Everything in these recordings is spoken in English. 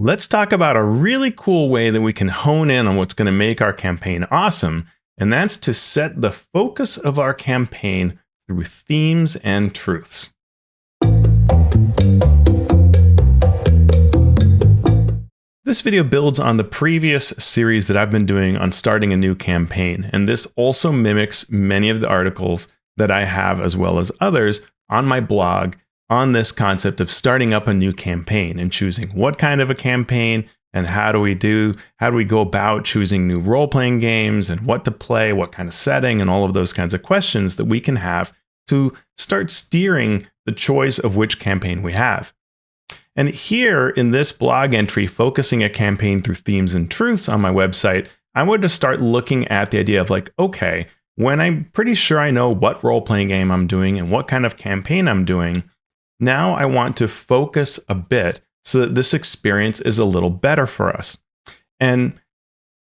let's talk about a really cool way that we can hone in on what's going to make our campaign awesome, and that's to set the focus of our campaign through themes and truths. This video builds on the previous series that I've been doing on starting a new campaign, and this also mimics many of the articles that I have, as well as others, on my blog on this concept of starting up a new campaign and choosing what kind of a campaign and how do we go about choosing new role-playing games and what to play, what kind of setting, and all of those kinds of questions that we can have to start steering the choice of which campaign we have. And here in this blog entry, focusing a campaign through themes and truths on my website, I wanted to start looking at the idea of like, okay, when I'm pretty sure I know what role-playing game I'm doing and what kind of campaign I'm doing, now I want to focus a bit so that this experience is a little better for us. And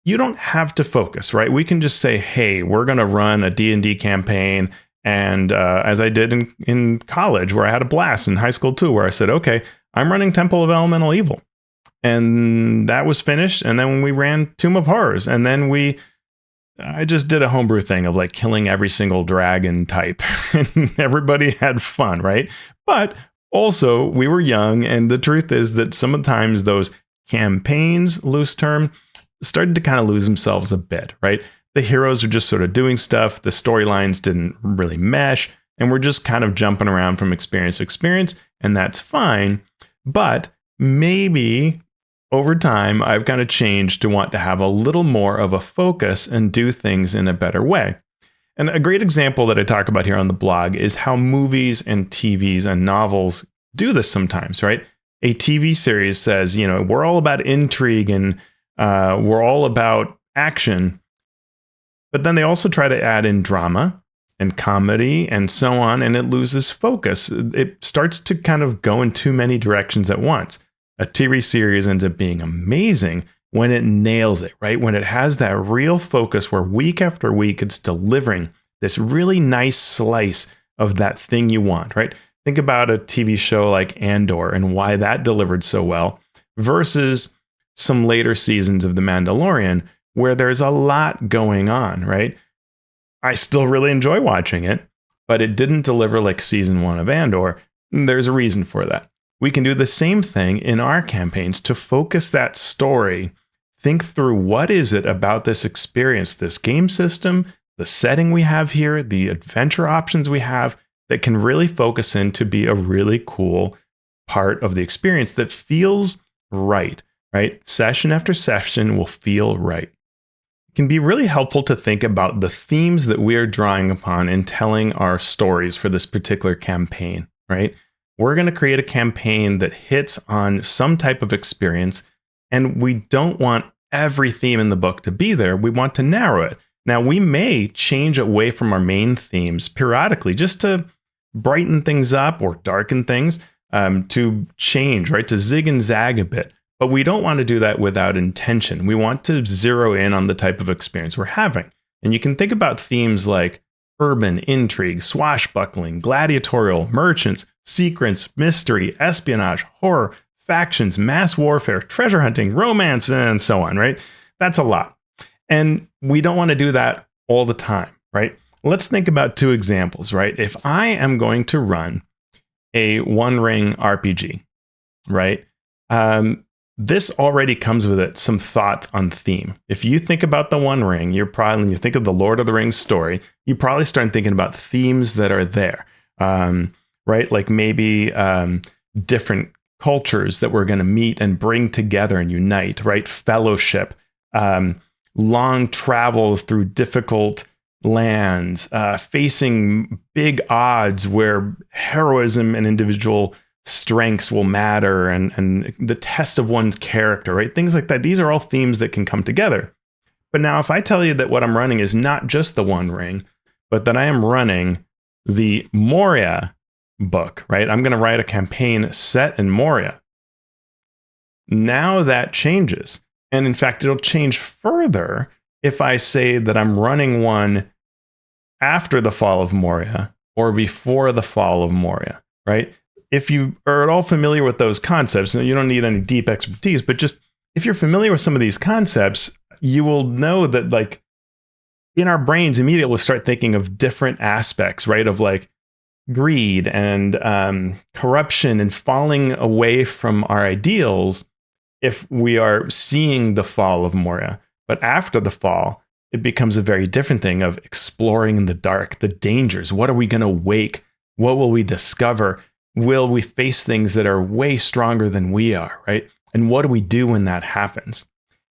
you don't have to focus, right? We can just say, hey, we're going to run a D&D campaign. And as I did in college, where I had a blast, in high school too, where I said, okay, I'm running Temple of Elemental Evil. And that was finished. And then we ran Tomb of Horrors. And then I just did a homebrew thing of like killing every single dragon type. And everybody had fun, right? But also, we were young. And the truth is that sometimes those campaigns, loose term, started to kind of lose themselves a bit, right? The heroes are just sort of doing stuff. The storylines didn't really mesh. And we're just kind of jumping around from experience to experience. And that's fine. But maybe over time, I've kind of changed to want to have a little more of a focus and do things in a better way. And a great example that I talk about here on the blog is how movies and TVs and novels do this sometimes, right? A TV series says, we're all about intrigue and we're all about action. But then they also try to add in drama and comedy and so on, and it loses focus. It starts to kind of go in too many directions at once. A TV series ends up being amazing when it nails it, right? When it has that real focus where week after week it's delivering this really nice slice of that thing you want, right? Think about a TV show like Andor and why that delivered so well versus some later seasons of The Mandalorian where there's a lot going on, right? I still really enjoy watching it, but it didn't deliver like season 1 of Andor. There's a reason for that. We can do the same thing in our campaigns to focus that story. Think through what is it about this experience, this game system, the setting we have here, the adventure options we have that can really focus in to be a really cool part of the experience that feels right? Session after session will feel right. It can be really helpful to think about the themes that we are drawing upon in telling our stories for this particular campaign, right? We're going to create a campaign that hits on some type of experience, and we don't want every theme in the book to be there. We want to narrow it. Now, we may change away from our main themes periodically just to brighten things up or darken things, to change, right? To zig and zag a bit. But we don't want to do that without intention. We want to zero in on the type of experience we're having. And you can think about themes like urban, intrigue, swashbuckling, gladiatorial, merchants, secrets, mystery, espionage, horror, factions, mass warfare, treasure hunting, romance, and so on, right? That's a lot. And we don't want to do that all the time, right? Let's think about 2 examples, right? If I am going to run a One Ring RPG, right? This already comes with it some thoughts on theme. If you think about the One Ring, when you think of the Lord of the Rings story, you probably start thinking about themes that are there, right? Like maybe different cultures that we're going to meet and bring together and unite, right? Fellowship, long travels through difficult lands, facing big odds where heroism and individual strengths will matter and the test of one's character, right? Things like that. These are all themes that can come together. But now if I tell you that what I'm running is not just the One Ring, but that I am running the Moria book, right? I'm going to write a campaign set in Moria. Now that changes. And in fact, it'll change further if I say that I'm running one after the fall of Moria or before the fall of Moria, right? if you are at all familiar with those concepts, you don't need any deep expertise, but just if you're familiar with some of these concepts, you will know that like in our brains immediately we'll start thinking of different aspects, right? Of like greed and corruption and falling away from our ideals if we are seeing the fall of Moria. But after the fall, it becomes a very different thing of exploring in the dark, the dangers. What are we going to wake? What will we discover? Will we face things that are way stronger than we are, right? And what do we do when that happens?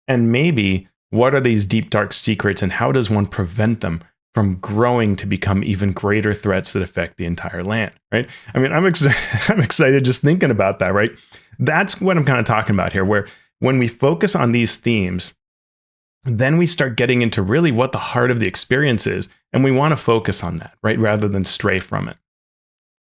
And maybe what are these deep, dark secrets and how does one prevent them from growing to become even greater threats that affect the entire land, right? I mean, I'm excited just thinking about that, right? That's what I'm kind of talking about here, where when we focus on these themes, then we start getting into really what the heart of the experience is. And we want to focus on that, right? Rather than stray from it.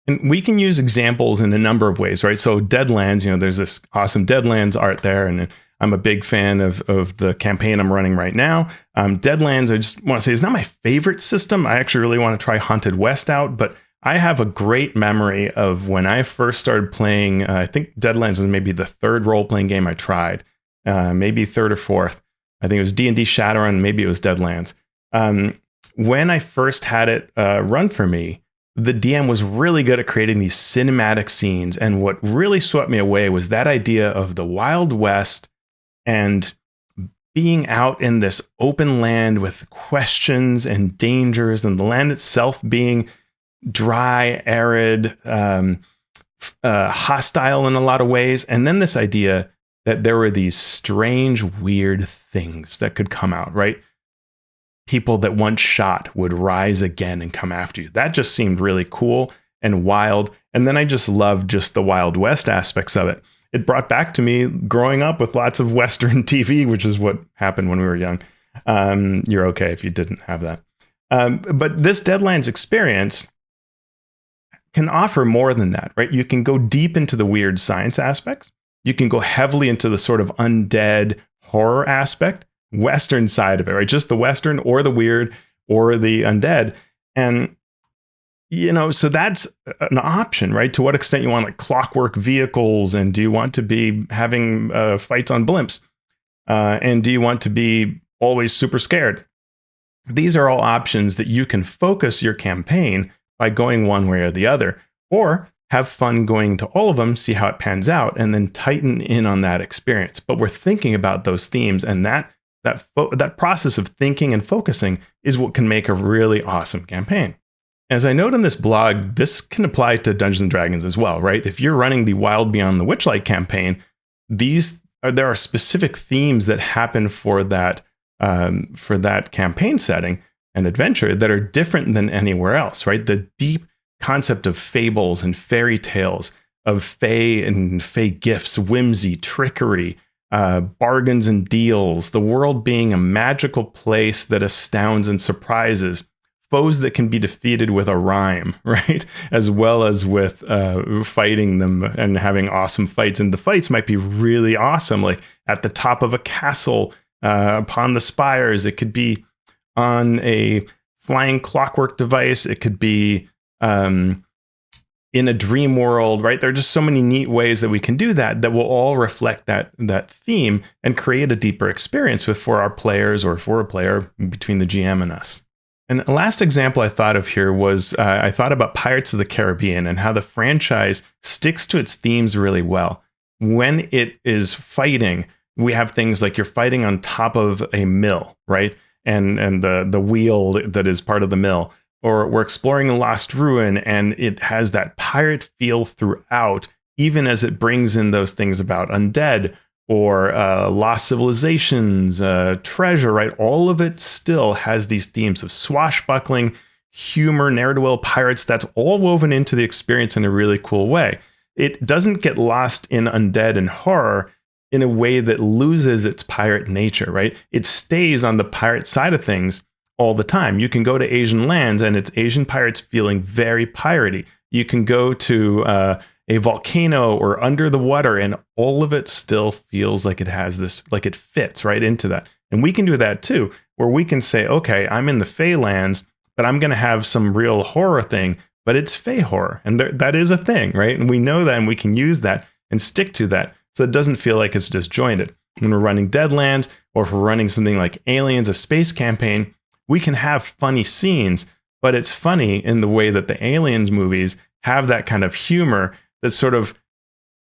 And we can use examples in a number of ways, right? So Deadlands, there's this awesome Deadlands art there. And I'm a big fan of the campaign I'm running right now. Deadlands, I just want to say, is not my favorite system. I actually really want to try Haunted West out, but I have a great memory of when I first started playing. I think Deadlands was maybe the third role-playing game I tried, maybe third or fourth. I think it was D&D Shadowrun, maybe it was Deadlands. When I first had it run for me, the DM was really good at creating these cinematic scenes. And what really swept me away was that idea of the Wild West and being out in this open land with questions and dangers, and the land itself being dry, arid, hostile in a lot of ways. And then this idea that there were these strange, weird things that could come out, right? People that once shot would rise again and come after you. That just seemed really cool and wild. And then I just loved just the Wild West aspects of it. It brought back to me growing up with lots of Western TV, which is what happened when we were young. You're okay if you didn't have that. But this Deadlands experience can offer more than that, right? You can go deep into the weird science aspects. You can go heavily into the sort of undead horror aspect, Western side of it, right? Just the Western or the weird or the undead. And, so that's an option, right? To what extent you want like clockwork vehicles, and do you want to be having fights on blimps? And do you want to be always super scared? These are all options that you can focus your campaign by going one way or the other, or have fun going to all of them, see how it pans out, and then tighten in on that experience. But we're thinking about those themes, and that process of thinking and focusing is what can make a really awesome campaign. As I note in this blog, this can apply to Dungeons and Dragons as well, right? If you're running the Wild Beyond the Witchlight campaign, there are specific themes that happen for that campaign setting and adventure that are different than anywhere else, right? The deep concept of fables and fairy tales, of fae and fae gifts, whimsy, trickery, bargains and deals, the world being a magical place that astounds and surprises, foes that can be defeated with a rhyme, right? As well as with fighting them and having awesome fights. And the fights might be really awesome, like at the top of a castle, upon the spires. It could be on a flying clockwork device. It could be in a dream world, right? There are just so many neat ways that we can do that will all reflect that theme and create a deeper experience for our players, or for a player between the GM and us. And the last example I thought of here was I thought about Pirates of the Caribbean and how the franchise sticks to its themes really well. When it is fighting, we have things like you're fighting on top of a mill, right? And the wheel that is part of the mill. Or we're exploring a lost ruin, and it has that pirate feel throughout, even as it brings in those things about undead or lost civilizations, treasure, right? All of it still has these themes of swashbuckling, humor, ne'er-do-well pirates. That's all woven into the experience in a really cool way. It doesn't get lost in undead and horror in a way that loses its pirate nature, right? It stays on the pirate side of things all the time. You can go to Asian lands and it's Asian pirates feeling very piratey. You can go to a volcano or under the water, and all of it still feels like it has this, like it fits right into that. And we can do that too, where we can say, okay, I'm in the Fey lands, but I'm going to have some real horror thing, but it's Fey horror. And that is a thing, right? And we know that, and we can use that and stick to that so it doesn't feel like it's disjointed. When we're running Deadlands, or if we're running something like Aliens, a space campaign, we can have funny scenes, but it's funny in the way that the Aliens movies have that kind of humor that sort of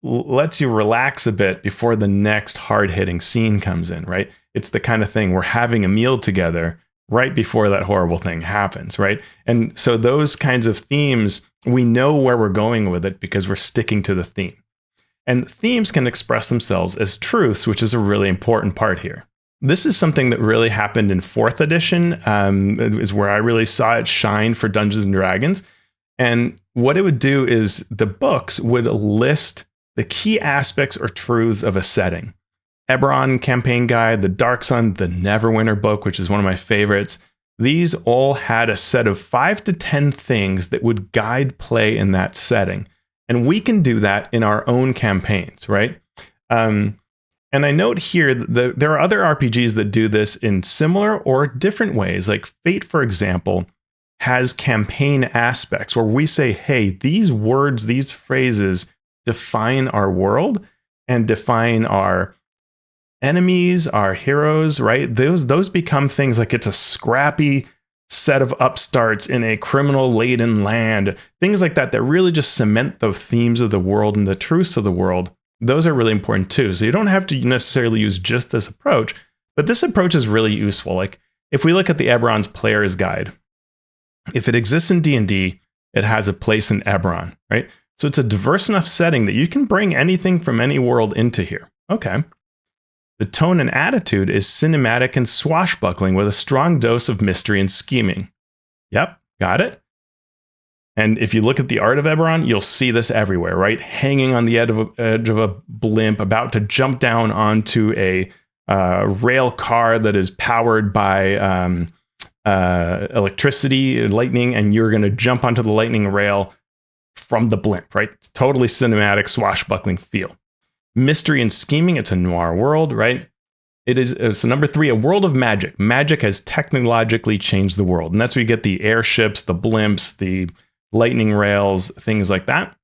lets you relax a bit before the next hard-hitting scene comes in, right? It's the kind of thing we're having a meal together right before that horrible thing happens, right? And so those kinds of themes, we know where we're going with it because we're sticking to the theme. And themes can express themselves as truths, which is a really important part here. This is something that really happened in 4th edition, is where I really saw it shine for Dungeons and Dragons. And what it would do is the books would list the key aspects or truths of a setting. Eberron Campaign Guide, the Dark Sun, the Neverwinter book, which is one of my favorites. These all had a set of 5 to 10 things that would guide play in that setting. And we can do that in our own campaigns, right? And I note here that there are other RPGs that do this in similar or different ways. Like Fate, for example, has campaign aspects where we say, hey, these words, these phrases define our world and define our enemies, our heroes, right? Those become things like it's a scrappy set of upstarts in a criminal-laden land, things like that really just cement the themes of the world and the truths of the world. Those are really important too. So you don't have to necessarily use just this approach, but this approach is really useful. Like if we look at the Eberron's Player's Guide, if it exists in D&D, it has a place in Eberron, right? So it's a diverse enough setting that you can bring anything from any world into here. Okay. The tone and attitude is cinematic and swashbuckling with a strong dose of mystery and scheming. Yep, got it. And if you look at the art of Eberron, you'll see this everywhere, right? Hanging on the edge of a blimp, about to jump down onto a rail car that is powered by electricity, lightning, and you're going to jump onto the lightning rail from the blimp, right? Totally cinematic, swashbuckling feel. Mystery and scheming, it's a noir world, right? So number 3, a world of magic. Magic has technologically changed the world. And that's where you get the airships, the blimps, the lightning rails, things like that.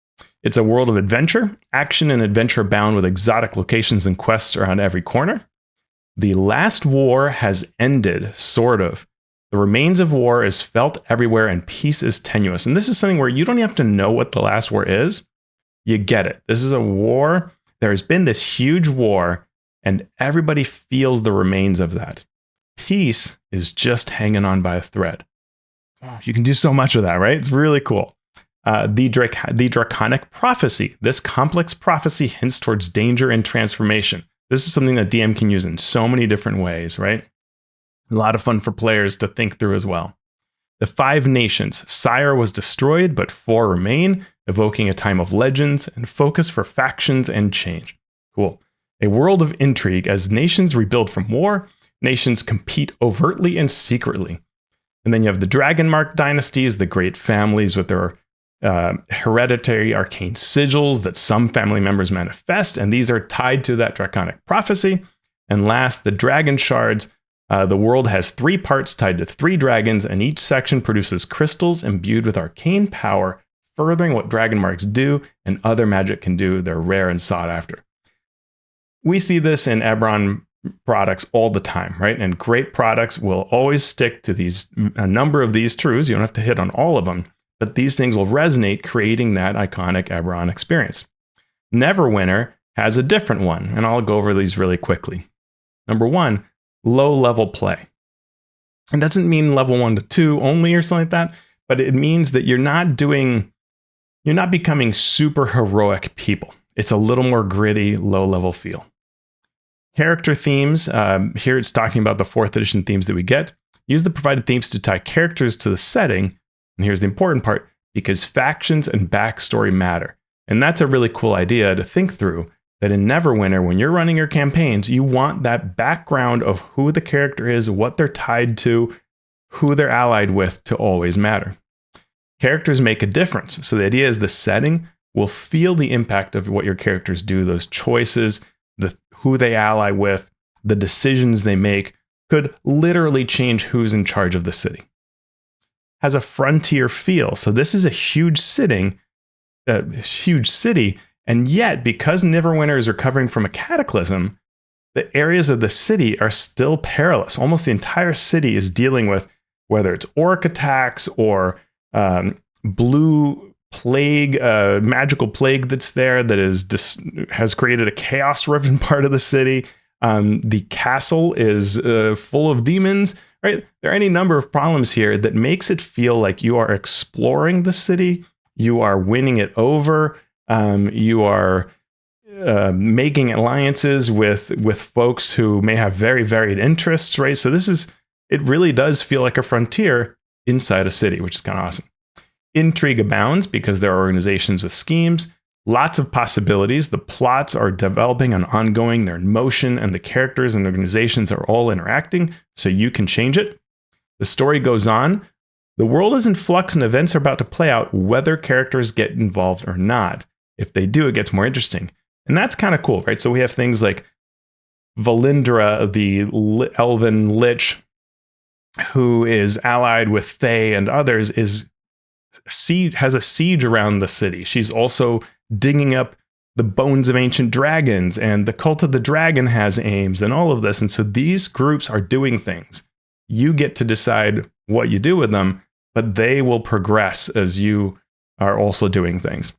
It's a world of adventure. Action and adventure bound with exotic locations and quests around every corner. The last war has ended, sort of. The remains of war is felt everywhere and peace is tenuous. And this is something where you don't have to know what the last war is. You get it. This is a war. There has been this huge war, and everybody feels the remains of that. Peace is just hanging on by a thread. You can do so much with that, right? It's really cool. The Draconic Prophecy. This complex prophecy hints towards danger and transformation. This is something that DM can use in so many different ways, right? A lot of fun for players to think through as well. The 5 Nations. Sire was destroyed, but 4 remain, evoking a time of legends and focus for factions and change. Cool. A world of intrigue as nations rebuild from war, nations compete overtly and secretly. And then you have the Dragon Mark dynasties, the great families with their hereditary arcane sigils that some family members manifest, and these are tied to that draconic prophecy. And last, the Dragon Shards. The world has 3 parts tied to 3 dragons, and each section produces crystals imbued with arcane power, furthering what dragon marks do and other magic can do. They're rare and sought after. We see this in Eberron products all the time, right? And great products will always stick to a number of these truths. You don't have to hit on all of them, but these things will resonate, creating that iconic Eberron experience. Neverwinter has a different one, and I'll go over these really quickly. Number 1, low-level play. It doesn't mean level 1 to 2 only or something like that, but it means that you're not becoming super heroic people. It's a little more gritty, low-level feel. Character themes. Here it's talking about the 4th edition themes that we get. Use the provided themes to tie characters to the setting. And here's the important part, because factions and backstory matter. And that's a really cool idea to think through, that in Neverwinter, when you're running your campaigns, you want that background of who the character is, what they're tied to, who they're allied with to always matter. Characters make a difference. So the idea is the setting will feel the impact of what your characters do, those choices, who they ally with, the decisions they make could literally change who's in charge of the city. has a frontier feel. So this is a huge city, and yet because Neverwinter is recovering from a cataclysm, the areas of the city are still perilous. Almost the entire city is dealing with whether it's orc attacks or blue plague, magical plague that's there that has created a chaos-riven part of the city. The castle is full of demons. Right? There are any number of problems here that makes it feel like you are exploring the city, you are winning it over, you are making alliances with folks who may have very varied interests, right? So it really does feel like a frontier inside a city, which is kind of awesome. Intrigue abounds because there are organizations with schemes, lots of possibilities. The plots are developing and ongoing, they're in motion, and the characters and organizations are all interacting, so you can change it. The story goes on. The world is in flux and events are about to play out whether characters get involved or not. If they do, it gets more interesting. And that's kind of cool, right? So we have things like Valindra, the elven lich, who is allied with Fae and others, has a siege around the city. She's also digging up the bones of ancient dragons, and the cult of the dragon has aims and all of this. And so these groups are doing things. You get to decide what you do with them, but they will progress as you are also doing things.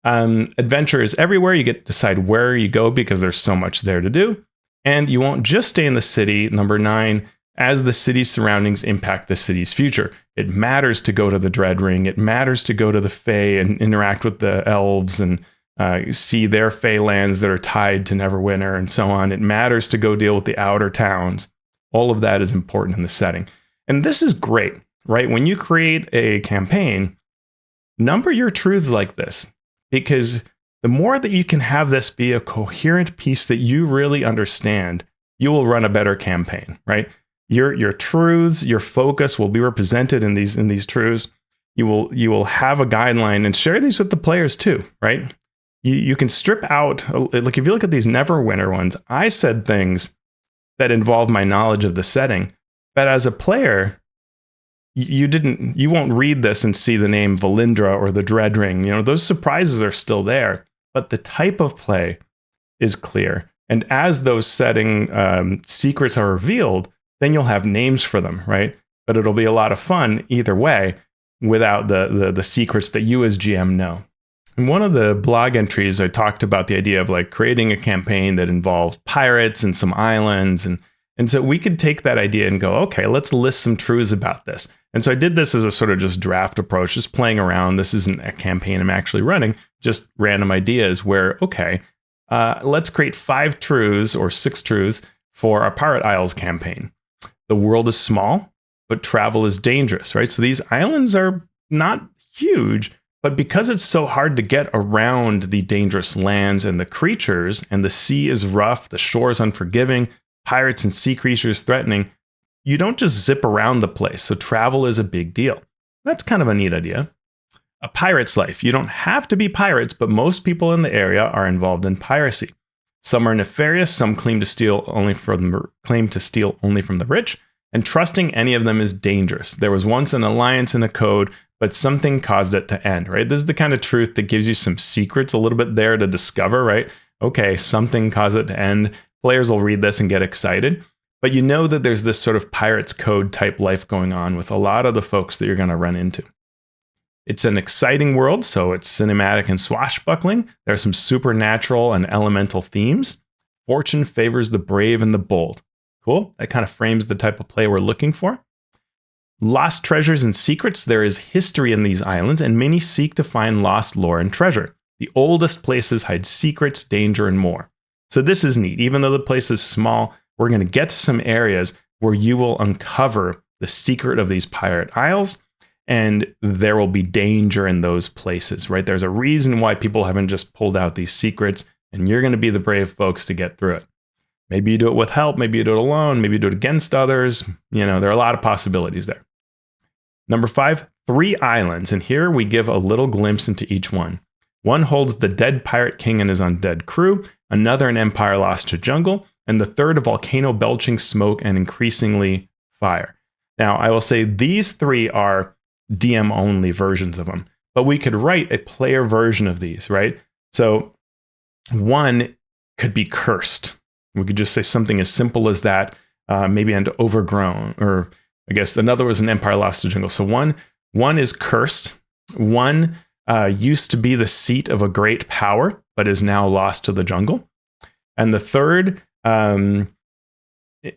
Adventure is everywhere. You get to decide where you go because there's so much there to do. And you won't just stay in the city, number 9, as the city's surroundings impact the city's future. It matters to go to the Dread Ring. It matters to go to the Fae and interact with the elves and see their Fae lands that are tied to Neverwinter and so on. It matters to go deal with the outer towns. All of that is important in the setting. And this is great, right? When you create a campaign, number your truths like this, because the more that you can have this be a coherent piece that you really understand, you will run a better campaign, right? Your truths, your focus will be represented in these truths. You will have a guideline and share these with the players too, right? You can strip out, like if you look at these Neverwinter ones, I said things that involve my knowledge of the setting, but as a player, you won't read this and see the name Valindra or the Dread Ring. You know, those surprises are still there, but the type of play is clear. And as those setting secrets are revealed, then you'll have names for them, right? But it'll be a lot of fun either way without the secrets that you as GM know. In one of the blog entries, I talked about the idea of like creating a campaign that involved pirates and some islands. And so we could take that idea and go, okay, let's list some truths about this. And so I did this as a sort of just draft approach, just playing around. This isn't a campaign I'm actually running, just random ideas where, okay, let's create 5 truths or 6 truths for our Pirate Isles campaign. The world is small, but travel is dangerous, right? So these islands are not huge, but because it's so hard to get around the dangerous lands and the creatures, and the sea is rough, the shore is unforgiving, pirates and sea creatures threatening, you don't just zip around the place. So travel is a big deal. That's kind of a neat idea. A pirate's life. You don't have to be pirates, but most people in the area are involved in piracy. Some are nefarious, some claim to steal only from the rich, and trusting any of them is dangerous. There was once an alliance and a code, but something caused it to end, right? This is the kind of truth that gives you some secrets a little bit there to discover, right? Okay, something caused it to end. Players will read this and get excited, but you know that there's this sort of pirate's code type life going on with a lot of the folks that you're going to run into. It's an exciting world, so it's cinematic and swashbuckling. There's some supernatural and elemental themes. Fortune favors the brave and the bold. Cool. That kind of frames the type of play we're looking for. Lost treasures and secrets. There is history in these islands, and many seek to find lost lore and treasure. The oldest places hide secrets, danger, and more. So this is neat. Even though the place is small, we're going to get to some areas where you will uncover the secret of these pirate isles, and there will be danger in those places, right? There's a reason why people haven't just pulled out these secrets, and you're going to be the brave folks to get through it. Maybe you do it with help, maybe you do it alone, maybe you do it against others. You know, there are a lot of possibilities there. Number 5, 3 islands, and here we give a little glimpse into each one. One holds the dead pirate king and his undead crew, another an empire lost to jungle, and the third a volcano belching smoke and increasingly fire. Now, I will say these 3 are DM only versions of them. But we could write a player version of these, right? So one could be cursed. We could just say something as simple as that, maybe an overgrown, or I guess another was an Empire Lost to Jungle. So one is cursed. One used to be the seat of a great power, but is now lost to the jungle. And the third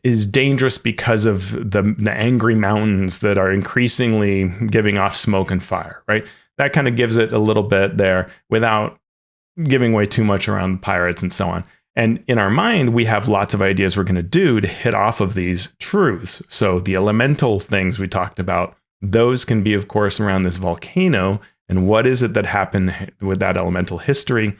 is dangerous because of the angry mountains that are increasingly giving off smoke and fire, right? That kind of gives it a little bit there without giving away too much around the pirates and so on. And in our mind, we have lots of ideas we're going to do to hit off of these truths. So the elemental things we talked about, those can be, of course, around this volcano. And what is it that happened with that elemental history?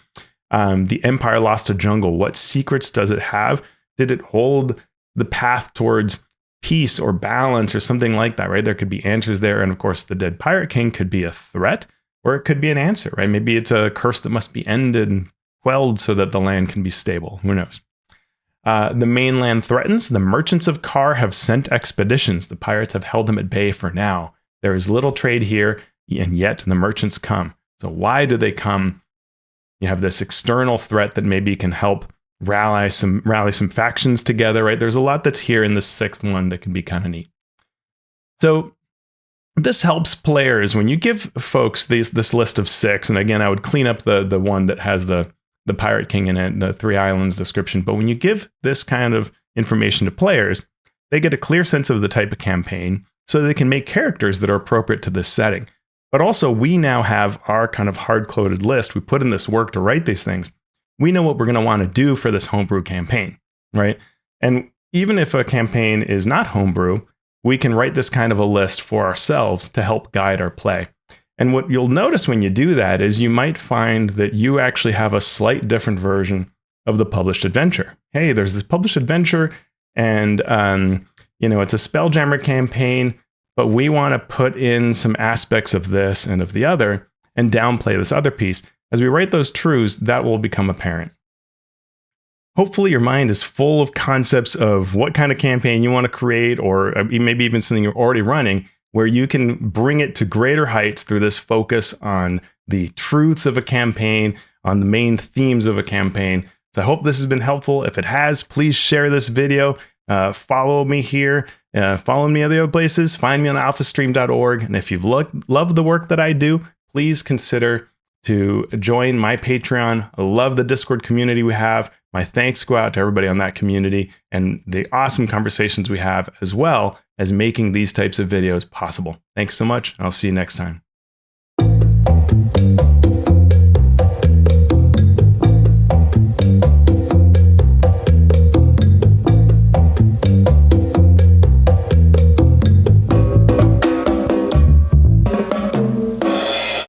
The Empire Lost to Jungle. What secrets does it have? Did it hold the path towards peace or balance or something like that, right? There could be answers there. And of course, the Dead Pirate King could be a threat, or it could be an answer, right? Maybe it's a curse that must be ended and quelled so that the land can be stable. Who knows? The mainland threatens. The merchants of Kar have sent expeditions. The pirates have held them at bay for now. There is little trade here, and yet the merchants come. So why do they come? You have this external threat that maybe can help rally some factions together, right? There's a lot that's here in this sixth one that can be kind of neat. So this helps players when you give folks this list of 6. And again, I would clean up the one that has the Pirate King in it, the 3 islands description. But when you give this kind of information to players, they get a clear sense of the type of campaign so they can make characters that are appropriate to this setting. But also, we now have our kind of hard-coded list. We put in this work to write these things. We know what we're going to want to do for this homebrew campaign, right? And even if a campaign is not homebrew, we can write this kind of a list for ourselves to help guide our play. And what you'll notice when you do that is you might find that you actually have a slight different version of the published adventure. Hey, there's this published adventure, and it's a Spelljammer campaign, but we want to put in some aspects of this and of the other and downplay this other piece. As we write those truths, that will become apparent. Hopefully your mind is full of concepts of what kind of campaign you want to create, or maybe even something you're already running, where you can bring it to greater heights through this focus on the truths of a campaign, on the main themes of a campaign. So I hope this has been helpful. If it has, please share this video. Follow me here. Follow me at the other places. Find me on alphastream.org. And if you've loved the work that I do, please consider to join my Patreon. I love the Discord community we have. My thanks go out to everybody on that community and the awesome conversations we have, as well as making these types of videos possible. Thanks so much. I'll see you next time.